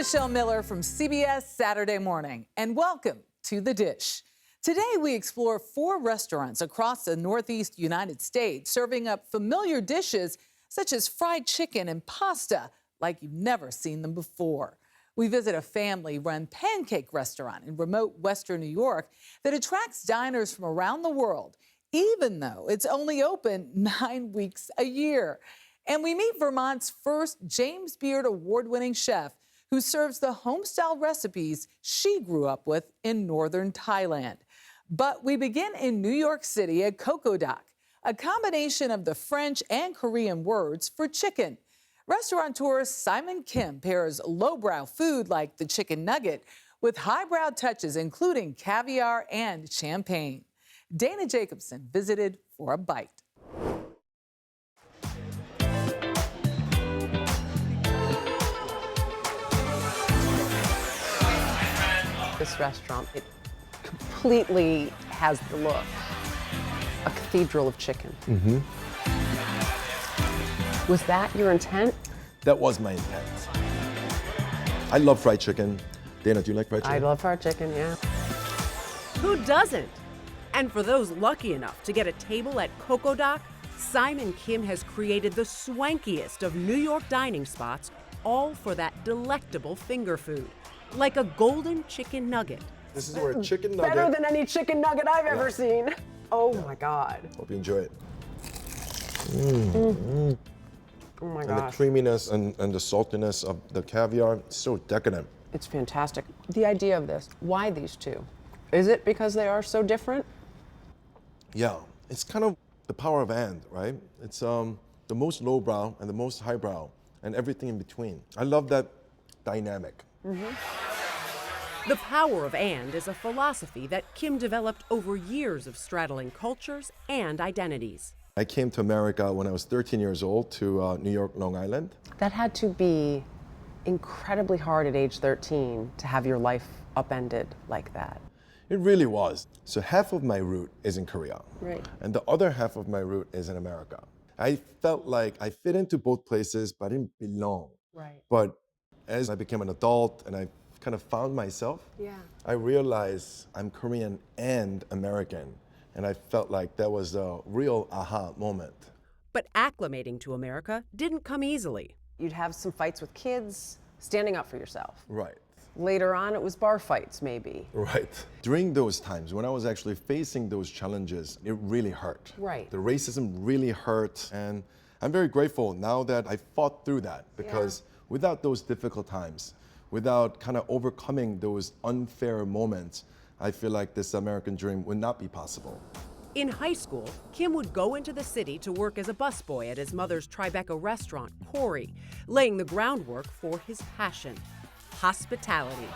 Michelle Miller from CBS Saturday Morning, and welcome to The Dish. Today, we explore 4 restaurants across the Northeast United States serving up familiar dishes such as fried chicken and pasta like you've never seen them before. We visit a family-run pancake restaurant in remote Western New York that attracts diners from around the world, even though it's only open 9 weeks a year. And we meet Vermont's first James Beard award-winning chef who serves the home-style recipes she grew up with in northern Thailand. But we begin in New York City at Kokodok, a combination of the French and Korean words for chicken. Restaurateur Simon Kim pairs lowbrow food like the chicken nugget with highbrow touches including caviar and champagne. Dana Jacobson visited for a bite. This restaurant, it completely has the look. A cathedral of chicken. Was that your intent? That was my intent. I love fried chicken. Dana, do you like fried chicken? I love fried chicken, yeah. Who doesn't? And for those lucky enough to get a table at Kokodok, Simon Kim has created the swankiest of New York dining spots, all for that delectable finger food, like a golden chicken nugget. This is where chicken nugget. Better than any chicken nugget I've ever seen. Oh my God. Hope you enjoy it. Oh my And gosh. the creaminess and the saltiness of the caviar, it's so decadent. It's fantastic. The idea of this, why these two? Is it because they are so different? Yeah, it's kind of the power of and, right? It's the most lowbrow and the most highbrow and everything in between. I love that dynamic. The power of and is a philosophy that Kim developed over years of straddling cultures and identities. I came to America when I was 13 years old to New York, Long Island. That had to be incredibly hard at age 13 to have your life upended like that. It really was. So half of my root is in Korea. Right. And the other half of my root is in America. I felt like I fit into both places, but I didn't belong. Right. But as I became an adult and I kind of found myself, I realized I'm Korean and American. And I felt like that was a real aha moment. But acclimating to America didn't come easily. You'd have some fights with kids, standing up for yourself. Right. Later on, it was bar fights, maybe. Right. During those times, when I was actually facing those challenges, it really hurt. Right. The racism really hurt. And I'm very grateful now that I fought through that because without those difficult times, without kind of overcoming those unfair moments, I feel like this American dream would not be possible. In high school, Kim would go into the city to work as a busboy at his mother's Tribeca restaurant, Corey, laying the groundwork for his passion, hospitality.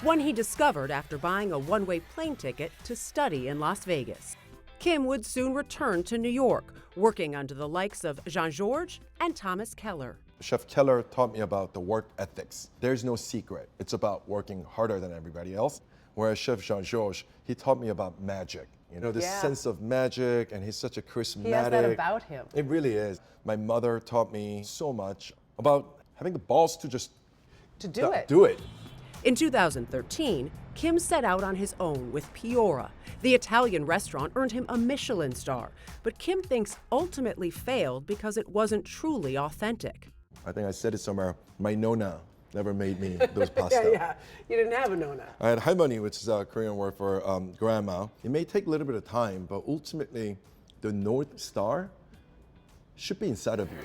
One he discovered after buying a one-way plane ticket to study in Las Vegas. Kim would soon return to New York, working under the likes of Jean-Georges and Thomas Keller. Chef Keller taught me about the work ethics. There's no secret. It's about working harder than everybody else. Whereas Chef Jean-Georges, he taught me about magic. You know, this sense of magic, and he's such a charismatic. He has that about him. It really is. My mother taught me so much about having the balls to just do it. In 2013, Kim set out on his own with Piora. The Italian restaurant earned him a Michelin star, but Kim thinks ultimately failed because it wasn't truly authentic. I think I said it somewhere. My nonna never made me those pasta. You didn't have a nona. I had halmoni, which is a Korean word for grandma. It may take a little bit of time, but ultimately, the North Star should be inside of you.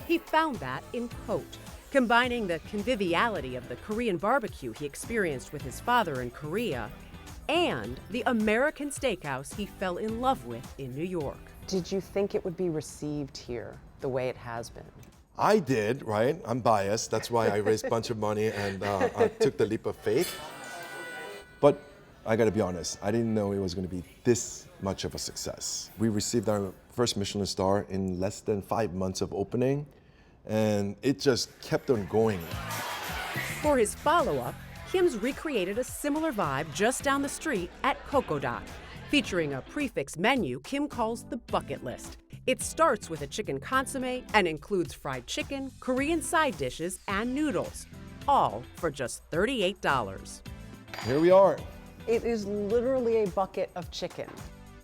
He found that in Cote, combining the conviviality of the Korean barbecue he experienced with his father in Korea and the American steakhouse he fell in love with in New York. Did you think it would be received here the way it has been? I did, right? I'm biased. That's why I raised a bunch of money and I took the leap of faith. But I gotta be honest, I didn't know it was gonna be this much of a success. We received our first Michelin star in less than 5 months of opening, and it just kept on going. For his follow-up, Kim's recreated a similar vibe just down the street at Kokodok, featuring a prefix menu Kim calls the bucket list. It starts with a chicken consomme and includes fried chicken, Korean side dishes, and noodles, all for just $38. Here we are. It is literally a bucket of chicken.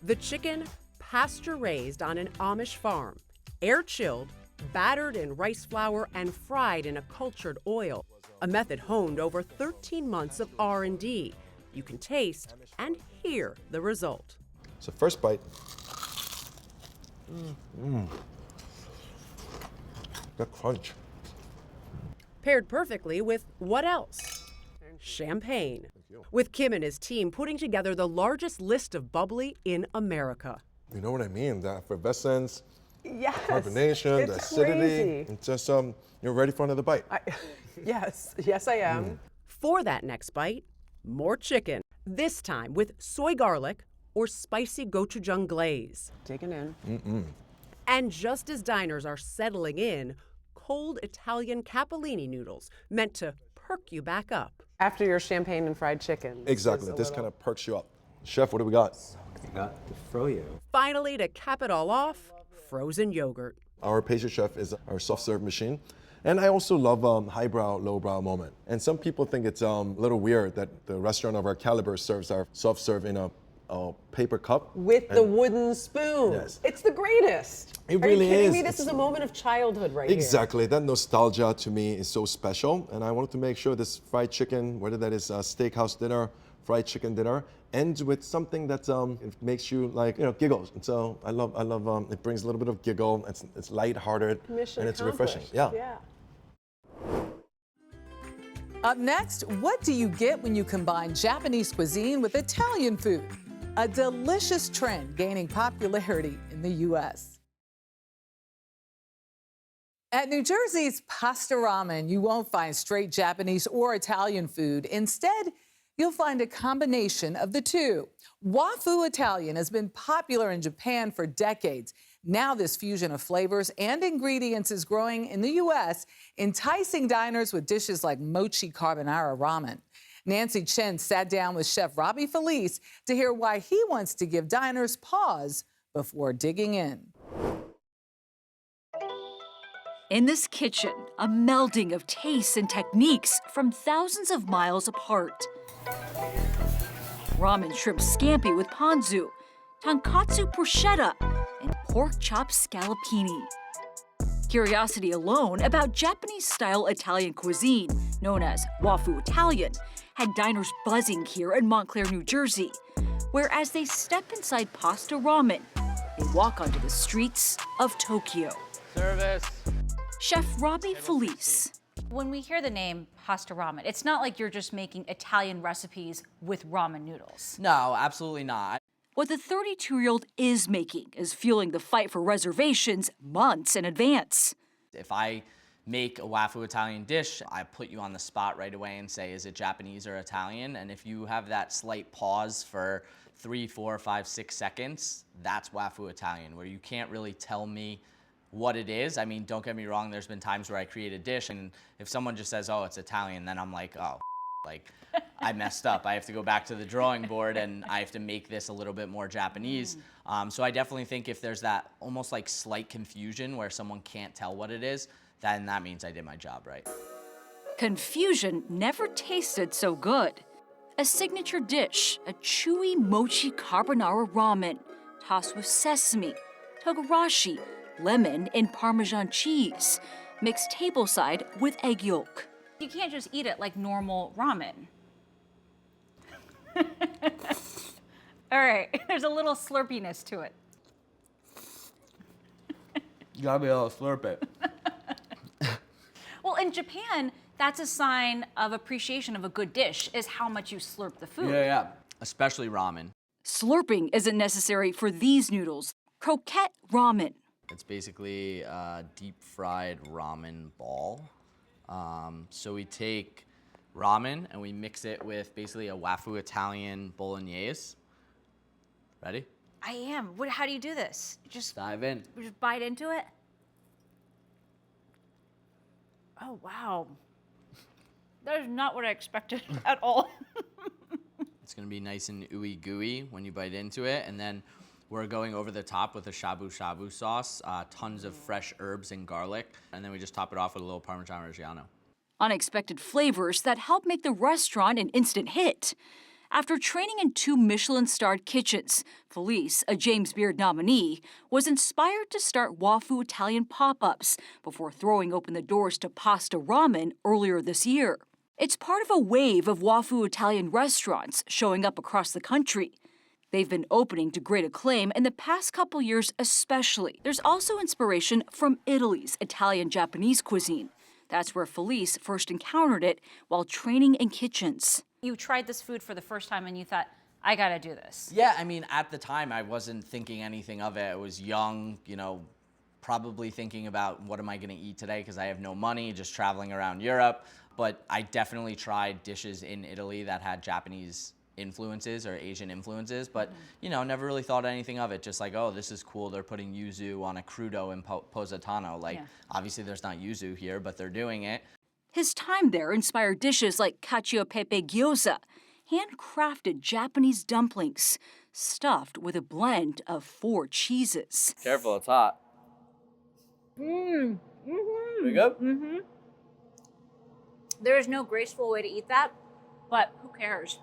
The chicken, pasture-raised on an Amish farm, air-chilled, battered in rice flour, and fried in a cultured oil, a method honed over 13 months of R&D. You can taste and hear the result. So first bite. That crunch. Paired perfectly with what else? Champagne. With Kim and his team putting together the largest list of bubbly in America. You know what I mean? The effervescence, Yes. carbonation, the it's acidity. crazy. It's just you're ready for another bite. Yes, I am. For that next bite, more chicken. This time with soy garlic or spicy gochujang glaze. Digging in. And just as diners are settling in, cold Italian capellini noodles meant to perk you back up. After your champagne and fried chicken. Exactly. This kind of perks you up. Chef, what do we got? I got the froyo. Finally, to cap it all off, frozen yogurt. Our pastry chef is our soft serve machine. And I also love highbrow, lowbrow moment. And some people think it's a little weird that the restaurant of our caliber serves our soft serve in a paper cup. With the wooden spoon. Yes. It's the greatest. It Are really you kidding is. me? This is a moment of childhood right Exactly. That nostalgia to me is so special. And I wanted to make sure this fried chicken, whether that is a steakhouse dinner, fried chicken dinner, ends with something that it makes you giggles. And so I love it brings a little bit of giggle. It's lighthearted here. Mission and it's refreshing. accomplished. Yeah. Up next, what do you get when you combine Japanese cuisine with Italian food? A delicious trend gaining popularity in the U.S. At New Jersey's Pasta Ramen, you won't find straight Japanese or Italian food. Instead, you'll find a combination of the two. Wafu Italian has been popular in Japan for decades. Now this fusion of flavors and ingredients is growing in the U.S., enticing diners with dishes like mochi carbonara ramen. Nancy Chen sat down with Chef Robbie Felice to hear why he wants to give diners pause before digging in. In this kitchen, a melding of tastes and techniques from thousands of miles apart. Ramen shrimp scampi with ponzu, tonkatsu bruschetta, and pork chop scallopini. Curiosity alone about Japanese-style Italian cuisine, known as Wafu Italian, had diners buzzing here in Montclair, New Jersey, where as they step inside Pasta Ramen, they walk onto the streets of Tokyo. Service. Chef Robbie Felice. When we hear the name pasta ramen, it's not like you're just making Italian recipes with ramen noodles. No, absolutely not. What the 32-year-old is making is fueling the fight for reservations months in advance. If I make a Wafu Italian dish, I put you on the spot right away and say, is it Japanese or Italian? And if you have that slight pause for 3, 4, 5, 6 seconds, that's Wafu Italian, where you can't really tell me what it is. I mean, don't get me wrong, there's been times where I create a dish and if someone just says, oh, it's Italian, then I'm like, oh, like I messed up. I have to go back to the drawing board and I have to make this a little bit more Japanese. So I definitely think if there's that almost like slight confusion where someone can't tell what it is, then that means I did my job right. Confusion never tasted so good. A signature dish, a chewy mochi carbonara ramen, tossed with sesame, togarashi, lemon, and Parmesan cheese, mixed tableside with egg yolk. You can't just eat it like normal ramen. All right, there's a little slurpiness to it. You gotta be able to slurp it. Well, in Japan, that's a sign of appreciation of a good dish, is how much you slurp the food. Yeah. Especially ramen. Slurping isn't necessary for these noodles. Croquette ramen. It's basically a deep fried ramen ball. So we take ramen and we mix it with basically a Wafu Italian bolognese. Ready? I am. How do you do this? Just Dive in. bite into it? Oh, wow. That is not what I expected at all. It's gonna be nice and ooey gooey when you bite into it, and then we're going over the top with a shabu shabu sauce, tons of fresh herbs and garlic, and then we just top it off with a little Parmesan Reggiano. Unexpected flavors that help make the restaurant an instant hit. After training in 2 Michelin-starred kitchens, Felice, a James Beard nominee, was inspired to start Wafu Italian pop-ups before throwing open the doors to pasta ramen earlier this year. It's part of a wave of Wafu Italian restaurants showing up across the country. They've been opening to great acclaim in the past couple years especially. There's also inspiration from Italy's Italian-Japanese cuisine. That's where Felice first encountered it while training in kitchens. You tried this food for the first time and you thought, I gotta do this. Yeah, I mean, at the time, I wasn't thinking anything of it. I was young, probably thinking about what am I gonna eat today because I have no money, just traveling around Europe. But I definitely tried dishes in Italy that had Japanese influences or Asian influences, but never really thought anything of it. Just like, oh, this is cool. They're putting yuzu on a crudo in positano. Obviously there's not yuzu here, but they're doing it. His time there inspired dishes like cacio e pepe gyoza, handcrafted Japanese dumplings, stuffed with a blend of 4 cheeses. Careful, it's hot. There you go. There is no graceful way to eat that, but who cares?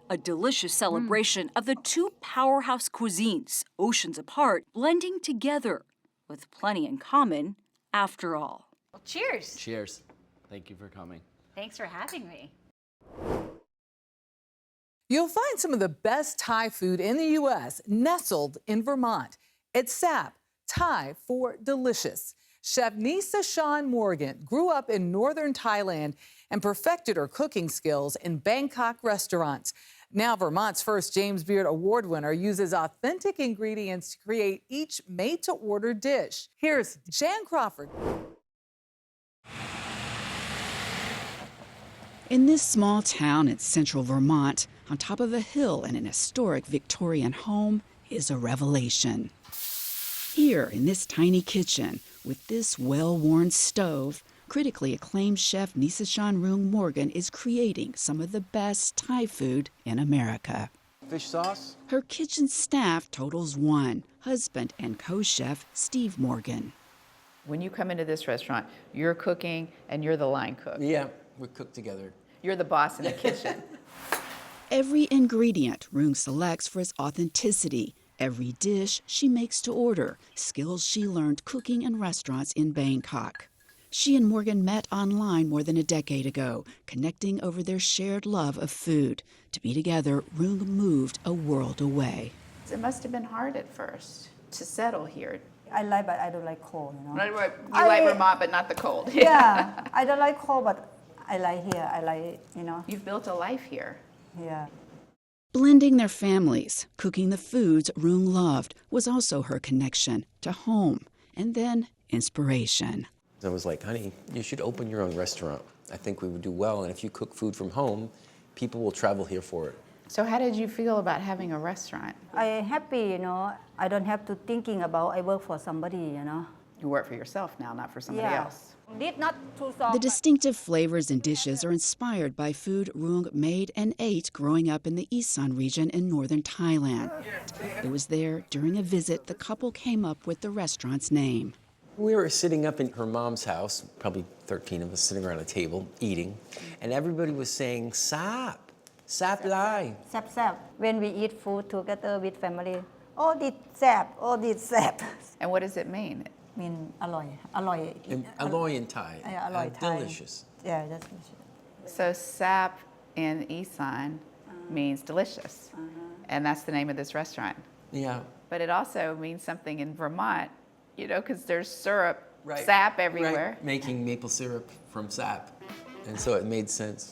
A delicious celebration of the 2 powerhouse cuisines, oceans apart, blending together, with plenty in common, after all. Well, cheers. Cheers. Thank you for coming. Thanks for having me. You'll find some of the best Thai food in the U.S. nestled in Vermont. It's SAP, Thai for delicious. Chef Nisa Sean Morgan grew up in northern Thailand and perfected her cooking skills in Bangkok restaurants. Now, Vermont's first James Beard Award winner uses authentic ingredients to create each made-to-order dish. Here's Jan Crawford. In this small town in central Vermont, on top of a hill in an historic Victorian home, is a revelation. Here, in this tiny kitchen, with this well-worn stove, critically acclaimed chef Nisashan Rung Morgan is creating some of the best Thai food in America. Fish sauce? Her kitchen staff totals 1, husband and co-chef Steve Morgan. When you come into this restaurant, you're cooking and you're the line cook. Yeah, we cook together. You're the boss in the kitchen. Every ingredient Rung selects for its authenticity. Every dish she makes to order, skills she learned cooking in restaurants in Bangkok. She and Morgan met online more than a decade ago, connecting over their shared love of food. To be together, Rung moved a world away. It must have been hard at first to settle here. I like, but I don't like cold, You like Vermont, but not the cold. Yeah, I don't like cold, but I like here. I like, You've built a life here. Yeah. Blending their families, cooking the foods Rung loved was also her connection to home, and then inspiration. I was like, honey, you should open your own restaurant. I think we would do well, and if you cook food from home, people will travel here for it. So how did you feel about having a restaurant? I'm happy, I don't have to thinking about I work for somebody, You work for yourself now, not for somebody else. Did not too soft. The distinctive flavors and dishes are inspired by food Rung made and ate growing up in the Isan region in northern Thailand. It was there, during a visit, the couple came up with the restaurant's name. We were sitting up in her mom's house, probably 13 of us sitting around a table, eating, and everybody was saying, sap, sap lai. Sap, sap. When we eat food together with family, oh, this sap, oh, this sap. And what does it mean? Mean อร่อย อร่อย Alloy in Thai. Yeah, อร่อย Thai. Delicious. Yeah, that's delicious. So sap in Isan means delicious. And that's the name of this restaurant. Yeah. But it also means something in Vermont, because there's syrup, Right. sap everywhere. Right. Making maple syrup from sap. And so it made sense.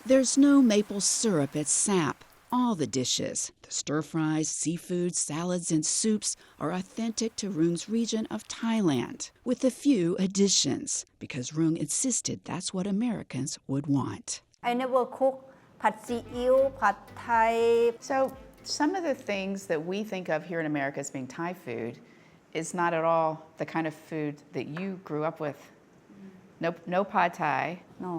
There's no maple syrup at SAP. All the dishes, the stir-fries, seafood, salads, and soups are authentic to Rung's region of Thailand, with a few additions, because Rung insisted that's what Americans would want. I never cook ผัดซีอิ๊ว ผัดไทย So some of the things that we think of here in America as being Thai food is not at all the kind of food that you grew up with. No pad Thai. No.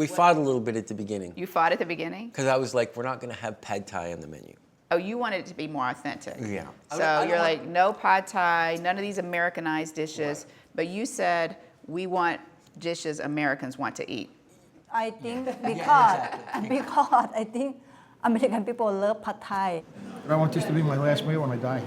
We fought a little bit at the beginning. You fought at the beginning? Because I was like, we're not going to have pad Thai on the menu. Oh, you wanted it to be more authentic. Yeah. So you're like, no pad Thai, none of these Americanized dishes. But you said, We want dishes Americans want to eat. I think because I think American people love pad thai. I want this to be my last meal when I die.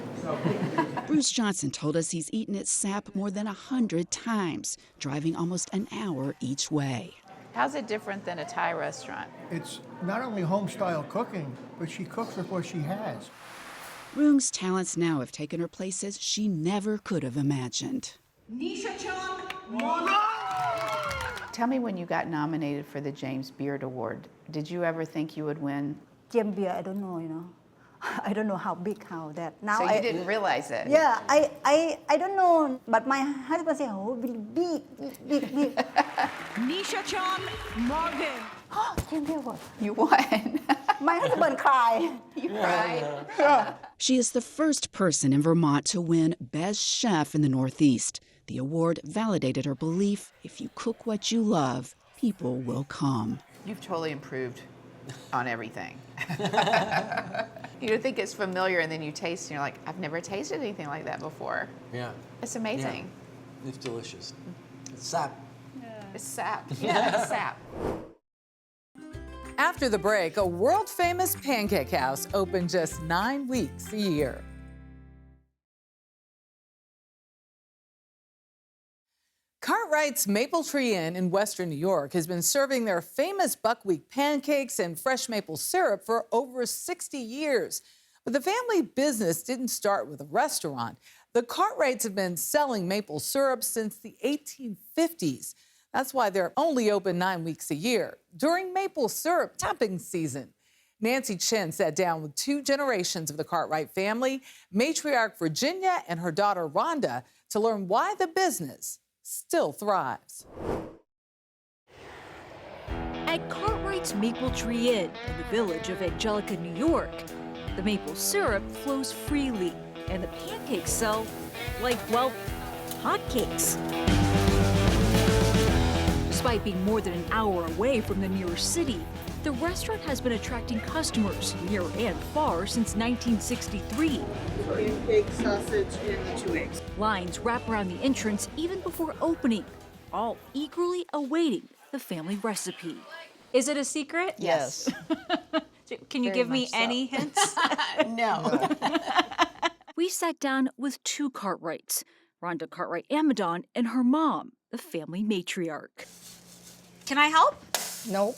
Bruce Johnson told us he's eaten at SAP more than 100 times, driving almost an hour each way. How's it different than a Thai restaurant? It's not only home-style cooking, but she cooks with what she has. Roong's talents now have taken her places she never could have imagined. Tell me, when you got nominated for the James Beard Award, did you ever think you would win? James Beard, I don't know, I don't know how big, how that. Now So you didn't realize it? Yeah, I don't know, but my husband said, oh, big. Nisha Chan Morgan. James Beard Award. You won. My husband cried. You cried? Yeah. She is the first person in Vermont to win Best Chef in the Northeast. The award validated her belief, if you cook what you love, people will come. You've totally improved on everything. You think it's familiar, and then you taste and you're like, I've never tasted anything like that before. Yeah. It's amazing. Yeah. It's delicious. It's sap. It's sap. Yeah, it's sap. After the break, a world-famous pancake house opened just 9 weeks a year. Cartwright's Maple Tree Inn in Western New York has been serving their famous buckwheat pancakes and fresh maple syrup for over 60 years. But the family business didn't start with a restaurant. The Cartwrights have been selling maple syrup since the 1850s. That's why they're only open 9 weeks a year, during maple syrup topping season. Nancy Chen sat down with 2 generations of the Cartwright family, matriarch Virginia and her daughter Rhonda, to learn why the business still thrives. At Cartwright's Maple Tree Inn in the village of Angelica, New York, the maple syrup flows freely and the pancakes sell like, well, hotcakes. Despite being more than an hour away from the nearest city, the restaurant has been attracting customers near and far since 1963. Pancake, sausage, and the 2 eggs. Lines wrap around the entrance even before opening, all eagerly awaiting the family recipe. Is it a secret? Yes. Can you Very give me much so. any hints? No. We sat down with 2 Cartwrights, Rhonda Cartwright Amadon and her mom, the family matriarch. Can I help? Nope.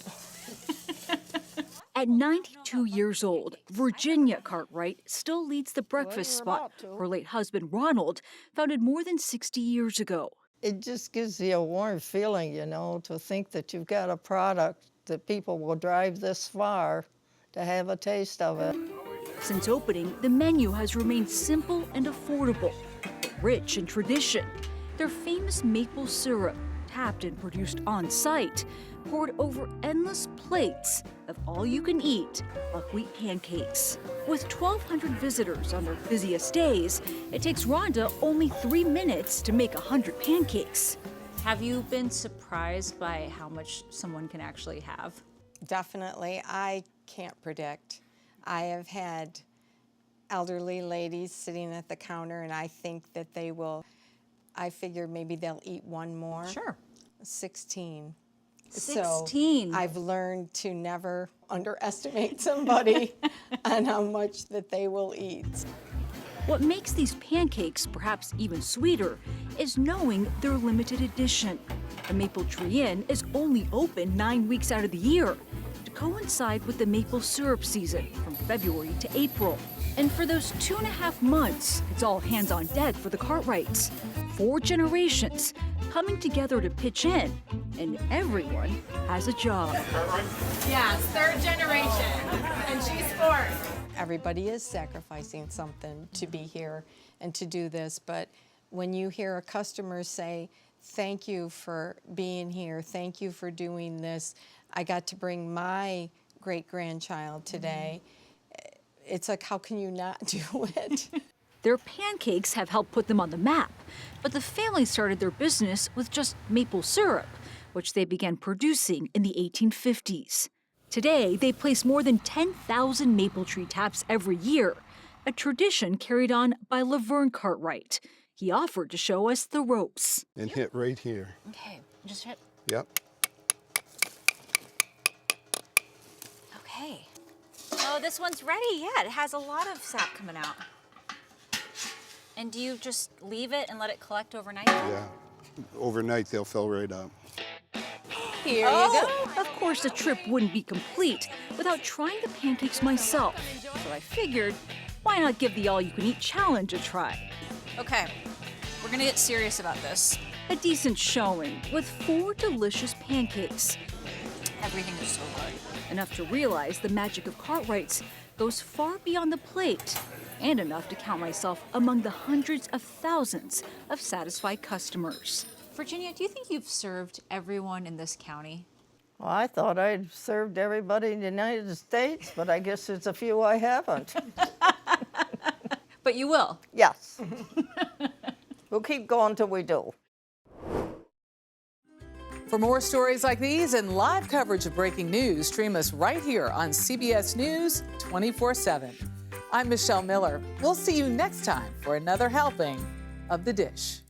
At 92 years old, Virginia Cartwright still leads the breakfast spot her late husband Ronald founded more than 60 years ago. It just gives you a warm feeling, to think that you've got a product that people will drive this far to have a taste of it. Since opening, the menu has remained simple and affordable, rich in tradition. Their famous maple syrup, tapped and produced on site, poured over endless plates of all-you-can-eat buckwheat pancakes. With 1,200 visitors on their busiest days, it takes Rhonda only 3 minutes to make 100 pancakes. Have you been surprised by how much someone can actually have? Definitely. I can't predict. I have had elderly ladies sitting at the counter, and I think that they will, I figure maybe they'll eat one more. Sure. 16. 16. So I've learned to never underestimate somebody on how much that they will eat. What makes these pancakes perhaps even sweeter is knowing they're limited edition. The Maple Tree Inn is only open 9 weeks out of the year to coincide with the maple syrup season from February to April. And for those 2.5 months, it's all hands on deck for the Cartwrights. 4 generations coming together to pitch in, and everyone has a job. Yes, 3rd generation, and she's 4th. Everybody is sacrificing something to be here and to do this, but when you hear a customer say, thank you for being here, thank you for doing this, I got to bring my great-grandchild today, it's like, how can you not do it? Their pancakes have helped put them on the map, but the family started their business with just maple syrup, which they began producing in the 1850s. Today, they place more than 10,000 maple tree taps every year, a tradition carried on by Laverne Cartwright. He offered to show us the ropes. And hit right here. Okay, just hit. Yep. Okay. Oh, this one's ready. Yeah, it has a lot of sap coming out. And do you just leave it and let it collect overnight? Yeah. Overnight, they'll fill right up. Here you go. Of course, the trip wouldn't be complete without trying the pancakes myself. So I figured, why not give the all-you-can-eat challenge a try? Okay, we're gonna get serious about this. A decent showing with 4 delicious pancakes. Everything is so good. Enough to realize the magic of Cartwright's goes far beyond the plate, and enough to count myself among the hundreds of thousands of satisfied customers. Virginia, do you think you've served everyone in this county? Well, I thought I'd served everybody in the United States, but I guess there's a few I haven't. But you will? Yes. We'll keep going till we do. For more stories like these and live coverage of breaking news, stream us right here on CBS News 24/7. I'm Michelle Miller. We'll see you next time for another helping of The Dish.